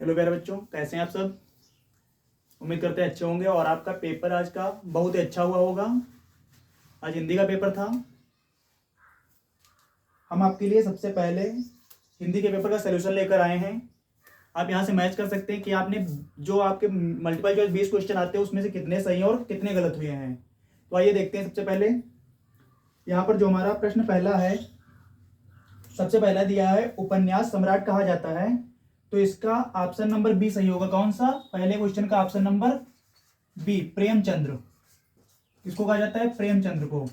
Hello प्यारे बच्चों, कैसे हैं आप सब। उम्मीद करते हैं अच्छे होंगे और आपका पेपर आज का बहुत ही अच्छा हुआ होगा। आज हिंदी का पेपर था। हम आपके लिए सबसे पहले हिंदी के पेपर का सलूशन लेकर आए हैं। आप यहाँ से मैच कर सकते हैं कि आपने जो आपके मल्टीपल चॉइस 20 क्वेश्चन आते हैं उसमें से कितने सही और कितने गलत हुए हैं। तो आइए देखते हैं। सबसे पहले यहाँ पर जो हमारा प्रश्न पहला है, सबसे पहला दिया है उपन्यास सम्राट कहा जाता है। तो इसका ऑप्शन नंबर बी सही होगा। कौन सा? पहले क्वेश्चन का ऑप्शन नंबर बी, प्रेमचंद्र। किसको कहा जाता है? प्रेमचंद्र को।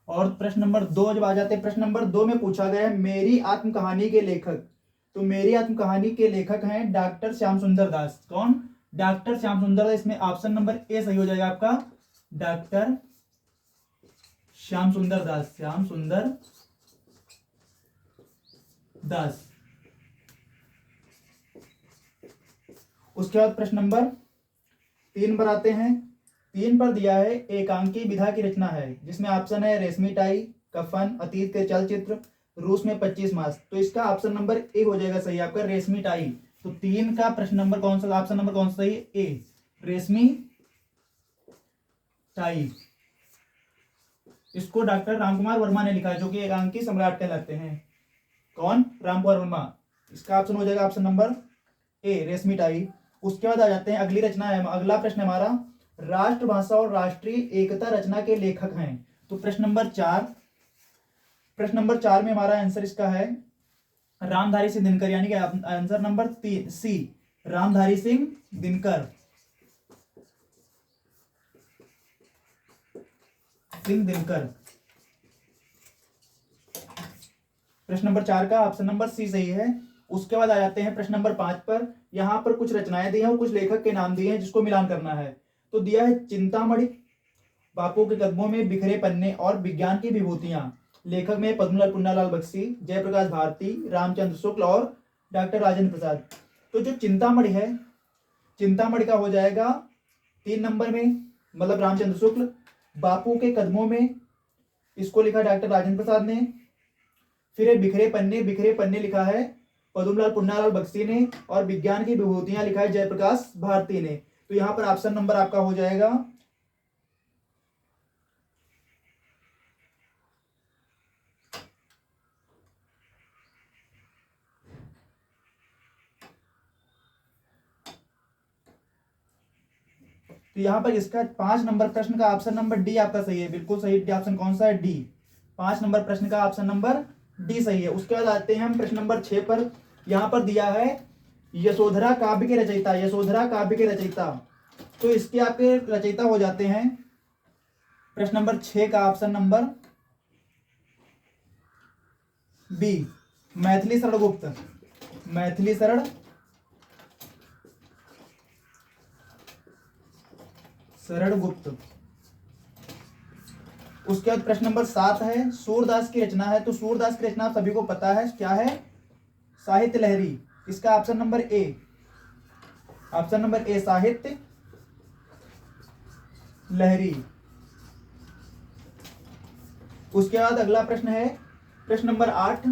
और प्रश्न नंबर 2 जब आ जाते हैं, प्रश्न नंबर 2 में पूछा गया है मेरी आत्मकहानी के लेखक। तो मेरी आत्मकहानी के लेखक हैं डॉक्टर श्याम सुंदर दास। कौन? डॉक्टर श्याम सुंदर दास। इसमें ऑप्शन नंबर ए सही हो जाएगा आपका, डॉक्टर श्याम सुंदर दास। श्याम सुंदर दास। उसके बाद प्रश्न नंबर 3 पर आते हैं। 3 पर दिया है एकांकी विधा की रचना है, जिसमें ऑप्शन है रेशमी टाई, कफन, अतीत के चलचित्र, रूस में 25 मास। तो इसका ऑप्शन नंबर ए हो जाएगा सही आपका, रेशमी टाई। तो 3 का प्रश्न नंबर कौन सा, ऑप्शन नंबर कौन सा सही? ए, रेशमी टाई। इसको डॉक्टर रामकुमार वर्मा ने लिखा है, जो कि एकांकी सम्राट कहलाते हैं। कौन? रामकुमार वर्मा। इसका ऑप्शन हो जाएगा ऑप्शन नंबर ए, रेशमी टाई। उसके बाद आ जाते हैं अगली रचना है। अगला प्रश्न हमारा राष्ट्रभाषा और राष्ट्रीय एकता रचना के लेखक हैं। तो प्रश्न नंबर 4 में हमारा आंसर इसका है रामधारी सिंह दिनकर, यानी कि आंसर नंबर 3 सी, रामधारी सिंह दिनकर। प्रश्न नंबर 4 का ऑप्शन नंबर सी सही है। उसके बाद आ जाते हैं प्रश्न नंबर 5 पर। यहां पर कुछ रचनाएं दी हैं और कुछ लेखक के नाम दिए हैं, जिसको मिलान करना है। तो दिया है चिंतामणि, बापू के कदमों में, बिखरे पन्ने और विज्ञान की विभूतियां। लेखक में पद्मलाल पुन्नालाल बख्शी, जयप्रकाश भारती, रामचंद्र शुक्ल और डॉक्टर राजेंद्र प्रसाद। तो जो चिंतामणि है, चिंतामणि का हो जाएगा 3 नंबर में, मतलब रामचंद्र शुक्ल। बापू के कदमों में, इसको लिखा डॉक्टर राजेंद्र प्रसाद ने। फिर बिखरे पन्ने लिखा है पद्मलाल पुन्नालाल बख्शी ने। और विज्ञान की विभूतियां लिखा है जयप्रकाश भारती ने। तो यहां पर ऑप्शन नंबर आपका हो जाएगा तो यहां पर इसका 5 नंबर प्रश्न का ऑप्शन नंबर डी आपका सही है। बिल्कुल सही ऑप्शन कौन सा है? डी। 5 नंबर प्रश्न का ऑप्शन नंबर डी सही है। उसके बाद आते हैं हम प्रश्न नंबर 6 पर। यहां पर दिया है यशोधरा काव्य के रचयिता, यशोधरा काव्य के रचयिता। तो इसके आपके रचयिता हो जाते हैं प्रश्न नंबर 6 का option number B, Maithili Sharan Gupt. Maithili Sharan Gupt. उसके बाद प्रश्न नंबर 7 है, सूरदास की रचना है। तो सूरदास की रचना आप सभी को पता है क्या है? साहित्य लहरी। इसका ऑप्शन नंबर ए, साहित्य लहरी। उसके बाद अगला प्रश्न है प्रश्न नंबर 8।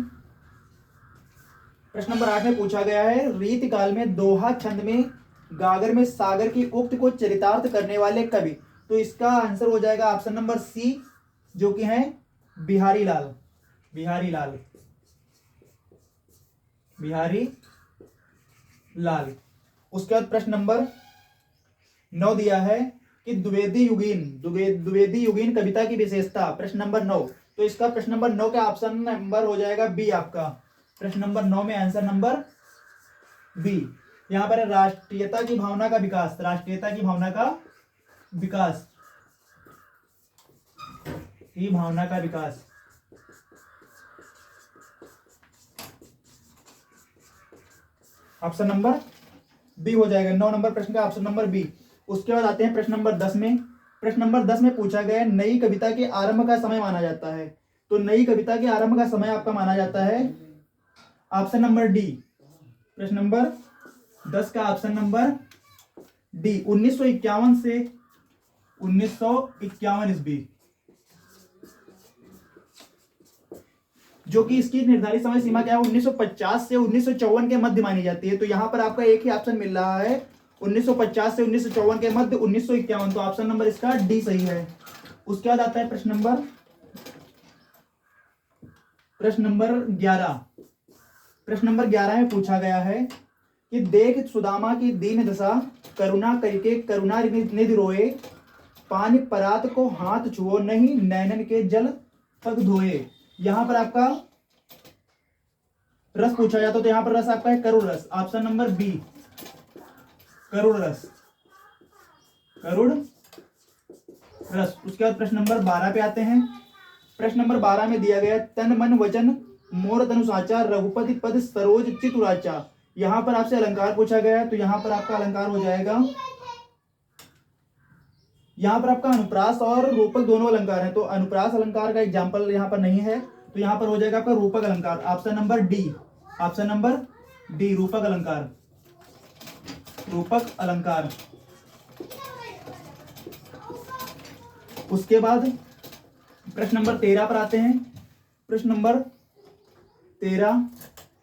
प्रश्न नंबर 8 में पूछा गया है रीति काल में दोहा छंद में गागर में सागर की उक्त को चरितार्थ करने वाले कवि। तो इसका आंसर हो जाएगा ऑप्शन नंबर सी, जो कि है बिहारी लाल। उसके बाद प्रश्न नंबर 9 दिया है कि द्विवेदी युगीन कविता की विशेषता। प्रश्न नंबर 9। तो इसका प्रश्न नंबर 9 का ऑप्शन नंबर हो जाएगा बी आपका। प्रश्न नंबर 9 में आंसर नंबर बी। यहां पर राष्ट्रीयता की भावना का विकास, ऑप्शन नंबर बी हो जाएगा। 9 नंबर प्रश्न का ऑप्शन नंबर बी। उसके बाद आते हैं प्रश्न नंबर 10 में। प्रश्न नंबर 10 में पूछा गया नई कविता के आरंभ का समय माना जाता है। तो नई कविता के आरंभ का समय आपका माना जाता है ऑप्शन नंबर डी। प्रश्न नंबर 10 का ऑप्शन नंबर डी, 1951 से 1951 ईस्वी। जो कि इसकी निर्धारित समय सीमा क्या है, 1950 से 1954 के मध्य मानी जाती है। तो यहाँ पर आपका एक ही ऑप्शन मिल रहा है, 1950 से 1954 के मध्य 1951। तो ऑप्शन नंबर इसका डी सही है। उसके बाद आता है प्रश्न नंबर 11। प्रश्न नंबर 11 में पूछा गया है कि देख सुदामा की दीन दशा, करुणा करके करुणा निधि रोए, पानी परात को हाथ छुओ नहीं, नैनन के जल तक धोए। यहां पर आपका रस पूछा जाता तो यहां पर रस आपका है करुण रस, ऑप्शन नंबर बी करुण रस, करुण रस। उसके बाद प्रश्न नंबर 12 पे आते हैं। प्रश्न नंबर 12 में दिया गया तन मन वचन मोर धनु साचा, रघुपति पद सरोज चितुराचा। यहां पर आपसे अलंकार पूछा गया है, तो यहां पर आपका अलंकार हो जाएगा, यहां पर आपका अनुप्रास और रूपक दोनों अलंकार हैं। तो अनुप्रास अलंकार का एग्जाम्पल यहां पर नहीं है, तो यहां पर हो जाएगा आपका रूपक अलंकार, option number D, option number D रूपक अलंकार, रूपक अलंकार। उसके बाद प्रश्न नंबर 13 पर आते हैं। प्रश्न नंबर 13,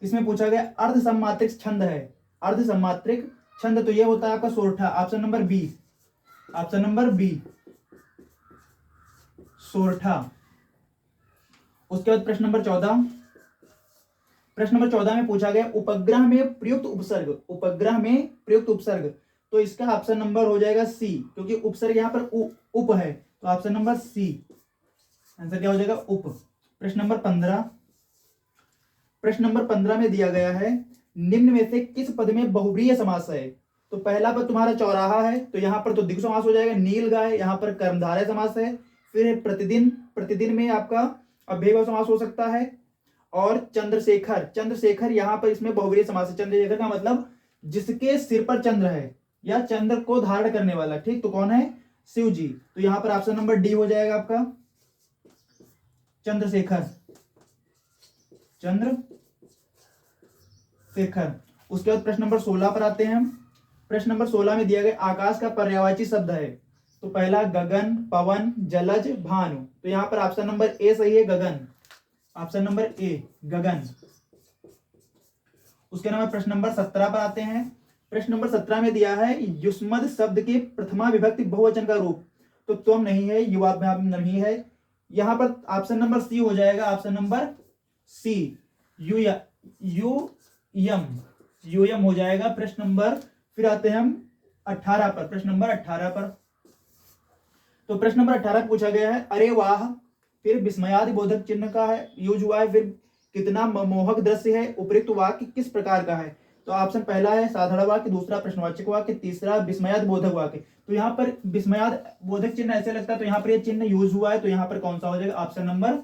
इसमें पूछा गया अर्ध सम्मात्रिक छंद है, अर्ध सम्मात्रिक छंद, तो ये होता है आपका सोरठा, option number B, option number B सोरठा। उसके बाद प्रश्न नंबर 14, प्रश्न नंबर 14 में पूछा गया उपग्रह में प्रयुक्त उपसर्ग, उपग्रह में प्रयुक्त उपसर्ग, तो इसका ऑप्शन नंबर हो जाएगा सी, क्योंकि उपसर्ग यहां पर उप है, तो ऑप्शन नंबर सी, आंसर क्या हो जाएगा उप। प्रश्न नंबर 15, प्रश्न नंबर 15 में दिया गया है निम्न में से किस पद में बहुव्रीहि समास है। तो पहला पद तुम्हारा चौराहा है, तो यहां पर तो द्विगु समास हो जाएगा, नील गाय, यहां पर कर्मधारय समास है। फिर प्रतिदिन, प्रतिदिन में आपका अव्ययभाव समास हो सकता है। और चंद्रशेखर, चंद्रशेखर यहां पर इसमें बहुव्रीहि समास है। चंद्रशेखर का मतलब जिसके सिर पर चंद्र है या चंद्र को धारण करने वाला, ठीक, तो कौन है, शिव जी। तो यहां पर ऑप्शन नंबर डी हो जाएगा आपका चंद्रशेखर, चंद्रशेखर। उसके बाद प्रश्न नंबर 16 पर आते हैं हम। प्रश्न नंबर 16 में दिया गया आकाश का पर्यायवाची शब्द है, तो पहला गगन, पवन, जलज, भानु, तो यहां पर ऑप्शन नंबर ए सही है, गगन, ऑप्शन नंबर ए गगन। उसके बाद प्रश्न नंबर 17 पर आते हैं। प्रश्न नंबर 17 में दिया है युष्मद शब्द के प्रथमा विभक्ति बहुवचन का रूप, तो तुम नहीं है, युवा नहीं है, यहां पर ऑप्शन नंबर सी हो जाएगा, ऑप्शन नंबर सी यूयम हो जाएगा। प्रश्न नंबर, फिर आते हैं हम 18 पर, प्रश्न नंबर 18 पर। तो प्रश्न नंबर 18 पूछा गया है अरे वाह, फिर विस्मयादि बोधक चिन्ह का है यूज हुआ है, फिर कितना मोहक दृश्य है, उपयुक्त वाक्य किस प्रकार का है। तो ऑप्शन पहला है साधारण वाक्य, दूसरा प्रश्नवाचक वाक्य, तीसरा विस्मयादि बोधक वाक्य। तो यहाँ पर विस्मयादि बोधक चिन्ह ऐसे लगता है, तो यहाँ पर ये चिन्ह यूज हुआ है, तो यहाँ पर कौन सा हो जाएगा, ऑप्शन नंबर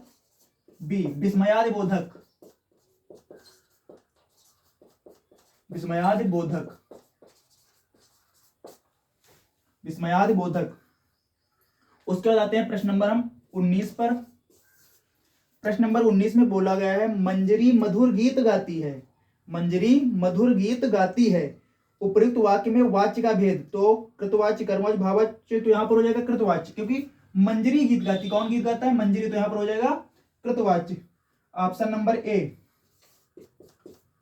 बी विस्मयादि बोधक, विस्मयादि बोधक, विस्मयादि बोधक। उसके बाद आते हैं प्रश्न नंबर हम 19 पर। प्रश्न नंबर 19 में बोला गया है मंजरी मधुर गीत गाती है, मंजरी मधुर गीत गाती है, उपयुक्त वाक्य में वाच्य का भेद, तो कृतवाच्य, कर्मवाच्य, भाववाच्य, तो यहां पर हो जाएगा कृतवाच्य, क्योंकि मंजरी गीत गाती, कौन गीत गाता है, मंजरी, तो यहां पर हो जाएगा कृतवाच्य, ऑप्शन नंबर ए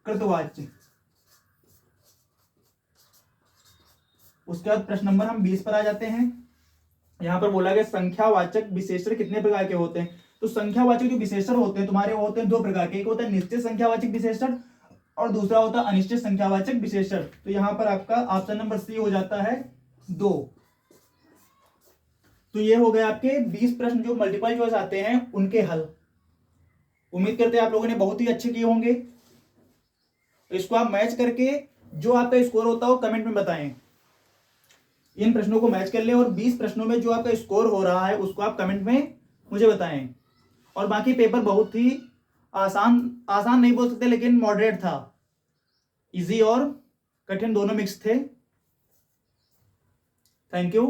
कृतवाच्य। उसके बाद प्रश्न नंबर हम 20 पर आ जाते हैं। यहां पर बोला गया संख्यावाचक विशेषण कितने प्रकार के होते हैं। तो संख्यावाचक जो विशेषण होते हैं तुम्हारे, वो होते हैं दो प्रकार के, एक होता है निश्चित संख्यावाचक विशेषण और दूसरा होता है अनिश्चित संख्यावाचक विशेषण। तो यहां पर आपका ऑप्शन नंबर सी हो जाता है 2। तो ये हो गए आपके 20 प्रश्न जो मल्टीपल चॉइस आते हैं उनके हल। उम्मीद करते हैं आप लोगों ने बहुत ही अच्छे किए होंगे। इसको आप मैच करके जो आपका स्कोर होता है वो कमेंट में बताएं। इन प्रश्नों को मैच कर लें और 20 प्रश्नों में जो आपका स्कोर हो रहा है उसको आप कमेंट में मुझे बताएं। और बाकी पेपर बहुत ही आसान नहीं बोल सकते, लेकिन मॉडरेट था, इजी और कठिन दोनों मिक्स थे। Thank you.